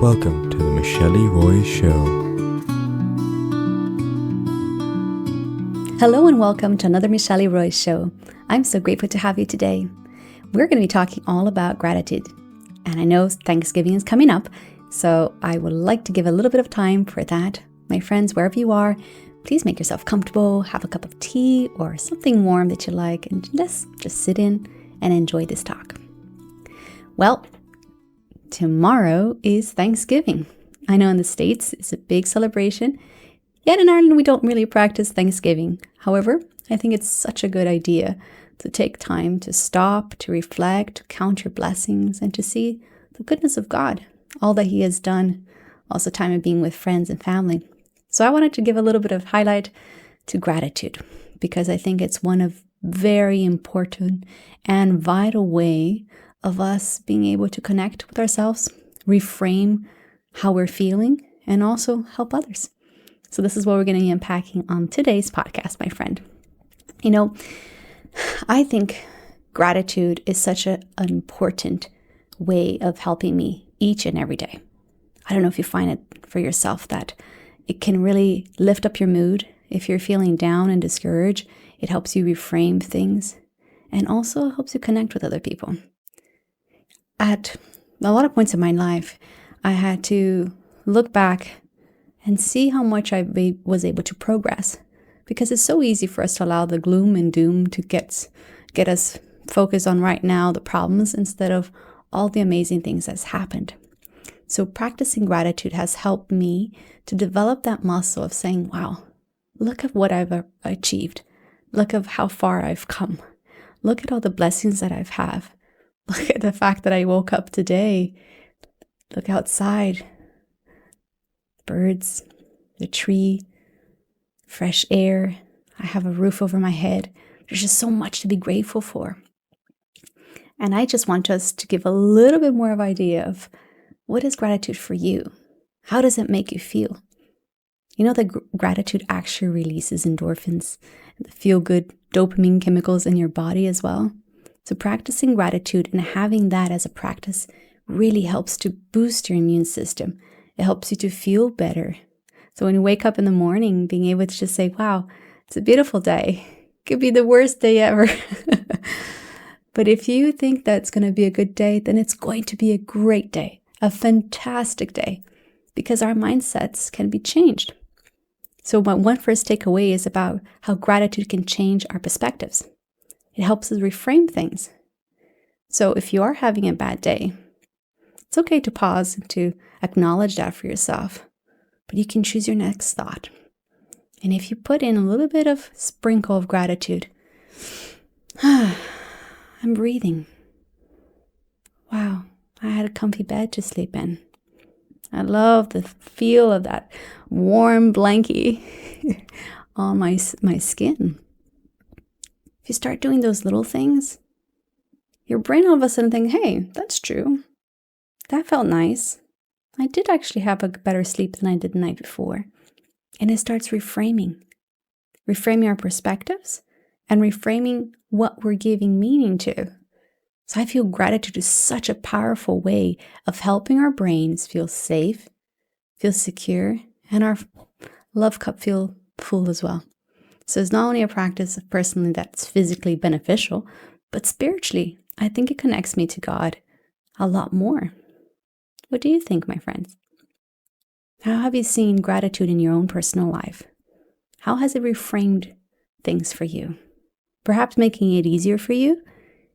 Welcome to the Michele Roy Show. Hello and welcome to another Michele Roy Show. I'm so grateful to have you today. We're going to be talking all about gratitude. And I know Thanksgiving is coming up, so I would like to give a little bit of time for that. My friends, wherever you are, please make yourself comfortable, have a cup of tea or something warm that you like, and let's just sit in and enjoy this talk. Well, tomorrow is Thanksgiving. I know in the States it's a big celebration. Yet in Ireland we don't really practice Thanksgiving. However, I think it's such a good idea to take time to stop, to reflect, to count your blessings, and to see the goodness of God, all that He has done, also time of being with friends and family. So I wanted to give a little bit of highlight to gratitude because I think it's one of very important and vital way of us being able to connect with ourselves, reframe how we're feeling, and also help others. So this is what we're going to be unpacking on today's podcast, my friend. You know, I think gratitude is such an important way of helping me each and every day. I don't know if you find it for yourself that it can really lift up your mood. If you're feeling down and discouraged, it helps you reframe things and also helps you connect with other people. At a lot of points in my life, I had to look back and see how much I was able to progress, because it's so easy for us to allow the gloom and doom to get us focused on right now, the problems, instead of all the amazing things that's happened. So practicing gratitude has helped me to develop that muscle of saying, wow, look at what I've achieved. Look at how far I've come. Look at all the blessings that I've had. Look at the fact that I woke up today. Look outside. Birds, the tree, fresh air. I have a roof over my head. There's just so much to be grateful for. And I just want us to give a little bit more of an idea of what is gratitude for you? How does it make you feel? You know that gratitude actually releases endorphins and the feel-good dopamine chemicals in your body as well. So practicing gratitude and having that as a practice really helps to boost your immune system. It helps you to feel better. So when you wake up in the morning, being able to just say, wow, it's a beautiful day. It could be the worst day ever. But if you think that's going to be a good day, then it's going to be a great day, a fantastic day, because our mindsets can be changed. So my one first takeaway is about how gratitude can change our perspectives. It helps us reframe things. So if you are having a bad day, it's okay to pause and to acknowledge that for yourself, but you can choose your next thought. And if you put in a little bit of sprinkle of gratitude, I'm breathing. Wow, I had a comfy bed to sleep in. I love the feel of that warm blankie on my skin. If you start doing those little things, your brain all of a sudden thinks, hey, that's true. That felt nice. I did actually have a better sleep than I did the night before. And it starts reframing our perspectives and reframing what we're giving meaning to. So I feel gratitude is such a powerful way of helping our brains feel safe, feel secure, and our love cup feel full as well. So it's not only a practice personally that's physically beneficial, but spiritually, I think it connects me to God a lot more. What do you think, my friends? How have you seen gratitude in your own personal life? How has it reframed things for you? Perhaps making it easier for you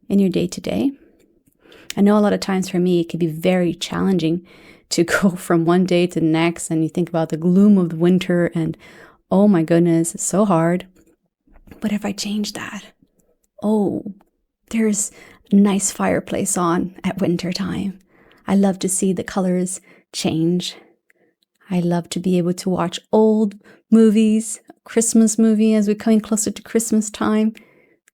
in your day-to-day? I know a lot of times for me, it can be very challenging to go from one day to the next, and you think about the gloom of the winter and, oh my goodness, it's so hard. But if I change that, there's a nice fireplace on at winter time. I love to see the colors change. I love to be able to watch old movies, Christmas movie as we're coming closer to Christmas time.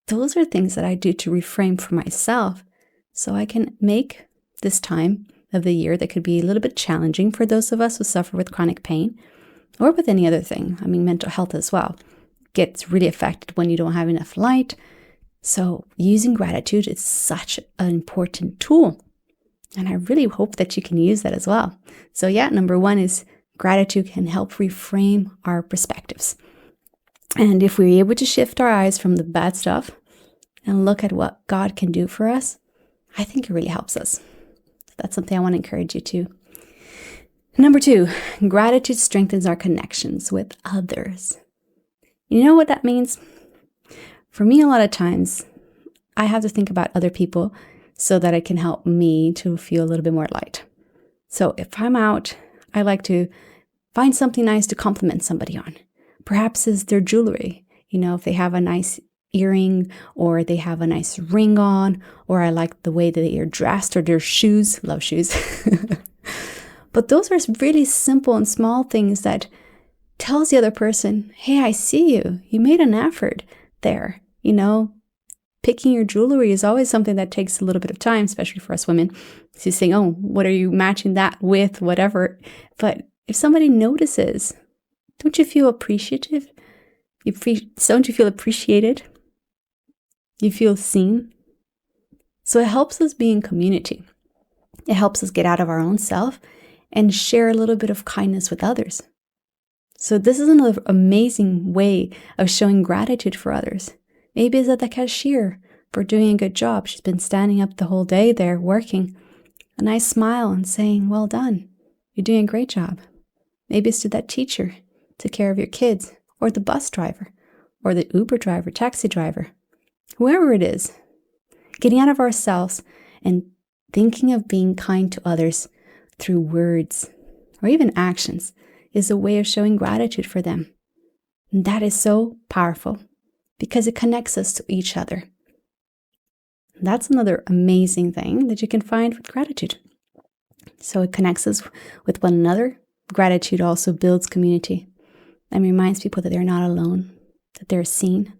Those are things that I do to reframe for myself so I can make this time of the year that could be a little bit challenging for those of us who suffer with chronic pain or with any other thing. I mean, mental health as well gets really affected when you don't have enough light. So using gratitude is such an important tool. And I really hope that you can use that as well. So yeah, number one is gratitude can help reframe our perspectives. And if we're able to shift our eyes from the bad stuff and look at what God can do for us, I think it really helps us. That's something I want to encourage you to. Number two, gratitude strengthens our connections with others. You know what that means? For me, a lot of times, I have to think about other people so that it can help me to feel a little bit more light. So if I'm out, I like to find something nice to compliment somebody on. Perhaps it's their jewelry. If they have a nice earring or they have a nice ring on, or I like the way that they are dressed or their shoes. Love shoes. But those are really simple and small things that tells the other person, hey, I see you. You made an effort there. Picking your jewelry is always something that takes a little bit of time, especially for us women. So saying, oh, what are you matching that with, whatever. But if somebody notices, don't you feel appreciative? Don't you feel appreciated? You feel seen? So it helps us be in community. It helps us get out of our own self and share a little bit of kindness with others. So this is another amazing way of showing gratitude for others. Maybe it's at the cashier for doing a good job. She's been standing up the whole day there working. A nice smile and saying, well done. You're doing a great job. Maybe it's to that teacher, took care of your kids, or the bus driver, or the Uber driver, taxi driver, whoever it is. Getting out of ourselves and thinking of being kind to others through words or even actions is a way of showing gratitude for them. And that is so powerful because it connects us to each other. That's another amazing thing that you can find with gratitude. So it connects us with one another. Gratitude also builds community and reminds people that they're not alone, that they're seen,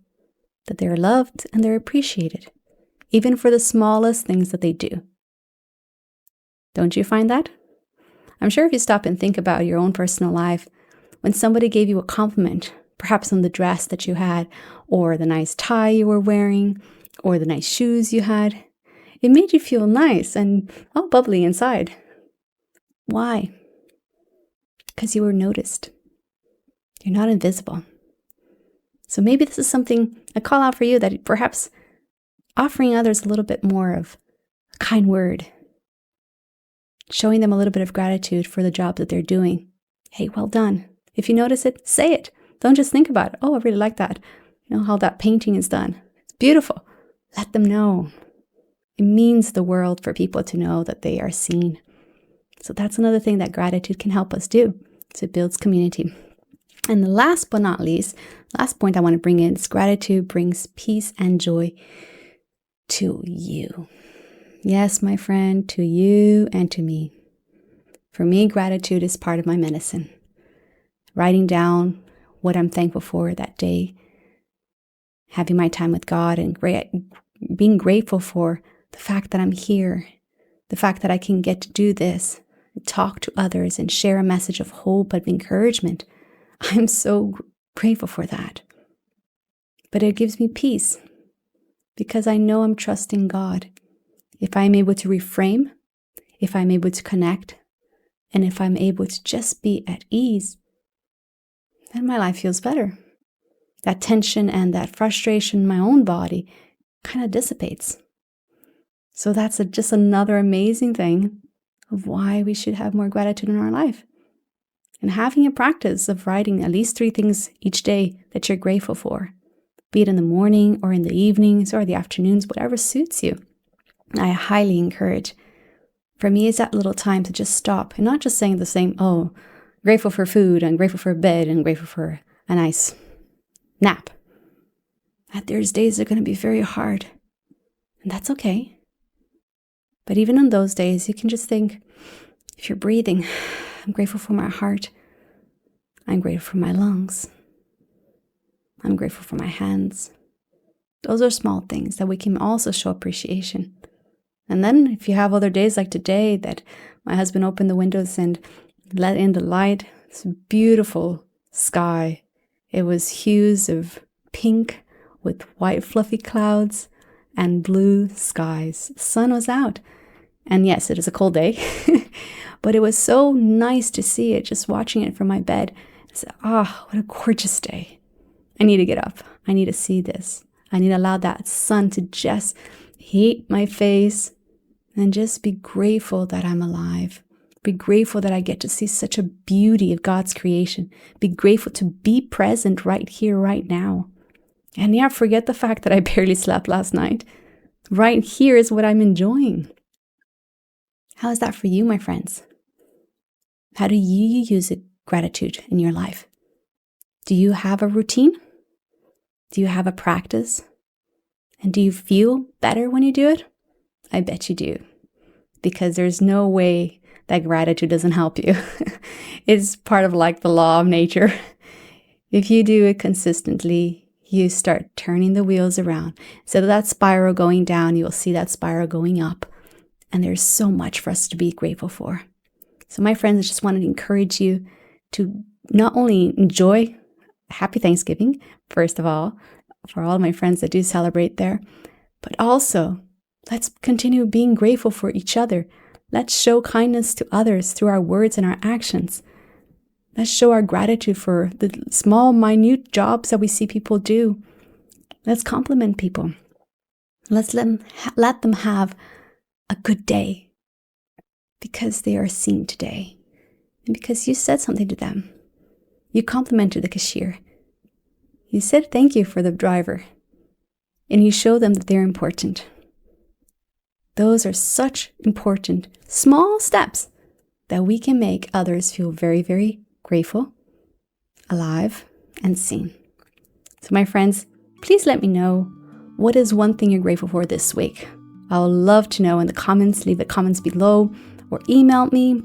that they're loved, and they're appreciated, even for the smallest things that they do. Don't you find that? I'm sure if you stop and think about your own personal life, when somebody gave you a compliment, perhaps on the dress that you had, or the nice tie you were wearing, or the nice shoes you had, it made you feel nice and all bubbly inside. Why? Because you were noticed. You're not invisible. So maybe this is something, a call out for you, that perhaps offering others a little bit more of a kind word, showing them a little bit of gratitude for the job that they're doing. Hey, well done. If you notice it, say it. Don't just think about it. Oh, I really like that. How that painting is done. It's beautiful. Let them know. It means the world for people to know that they are seen. So that's another thing that gratitude can help us do. So it builds community. And the last but not least, last point I want to bring in is gratitude brings peace and joy to you. Yes, my friend, to you and to me. For me, gratitude is part of my medicine. Writing down what I'm thankful for that day, having my time with God, and being grateful for the fact that I'm here, the fact that I can get to do this, talk to others and share a message of hope and encouragement. I'm so grateful for that. But it gives me peace because I know I'm trusting God. If I'm able to reframe, if I'm able to connect, and if I'm able to just be at ease, then my life feels better. That tension and that frustration in my own body kind of dissipates. So that's just another amazing thing of why we should have more gratitude in our life. And having a practice of writing at least 3 things each day that you're grateful for, be it in the morning or in the evenings or the afternoons, whatever suits you. I highly encourage. For me, it's that little time to just stop and not just saying the same, oh, grateful for food and grateful for bed and grateful for a nice nap. That there's days that are going to be very hard, and that's okay. But even on those days, you can just think, if you're breathing, I'm grateful for my heart. I'm grateful for my lungs. I'm grateful for my hands. Those are small things that we can also show appreciation. And then if you have other days like today that my husband opened the windows and let in the light, it's a beautiful sky. It was hues of pink with white fluffy clouds and blue skies. The sun was out. And yes, it is a cold day, but it was so nice to see it, just watching it from my bed. I said, oh, what a gorgeous day. I need to get up. I need to see this. I need to allow that sun to just heat my face and just be grateful that I'm alive. Be grateful that I get to see such a beauty of God's creation. Be grateful to be present right here, right now. And yeah, forget the fact that I barely slept last night. Right here is what I'm enjoying. How is that for you, my friends? How do you use gratitude in your life? Do you have a routine? Do you have a practice? And do you feel better when you do it? I bet you do. Because there's no way that gratitude doesn't help you. It's part of like the law of nature. If you do it consistently, you start turning the wheels around. So that spiral going down, you will see that spiral going up. And there's so much for us to be grateful for. So my friends, I just wanted to encourage you to not only enjoy Happy Thanksgiving, first of all, for all of my friends that do celebrate there, but also let's continue being grateful for each other. Let's show kindness to others through our words and our actions. Let's show our gratitude for the small, minute jobs that we see people do. Let's compliment people. Let's let them have a good day because they are seen today and because you said something to them. You complimented the cashier. You said thank you for the driver. And you show them that they're important. Those are such important small steps that we can make others feel very, very grateful, alive, and seen. So my friends, please let me know what is one thing you're grateful for this week. I would love to know in the comments. Leave the comments below or email me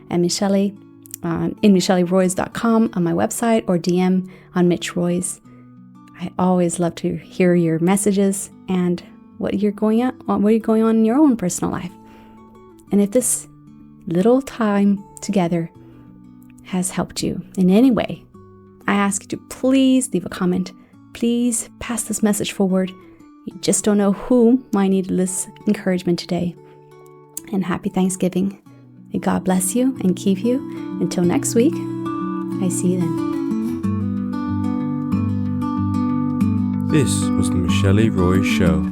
at Michele in micheleroys.com on my website or DM on Mitch Roys. I always love to hear your messages and what you're going on in your own personal life. And if this little time together has helped you in any way, I ask you to please leave a comment. Please pass this message forward. You just don't know who might need this encouragement today. And happy Thanksgiving. May God bless you and keep you. Until next week, I see you then. This was the Michele Roy Show.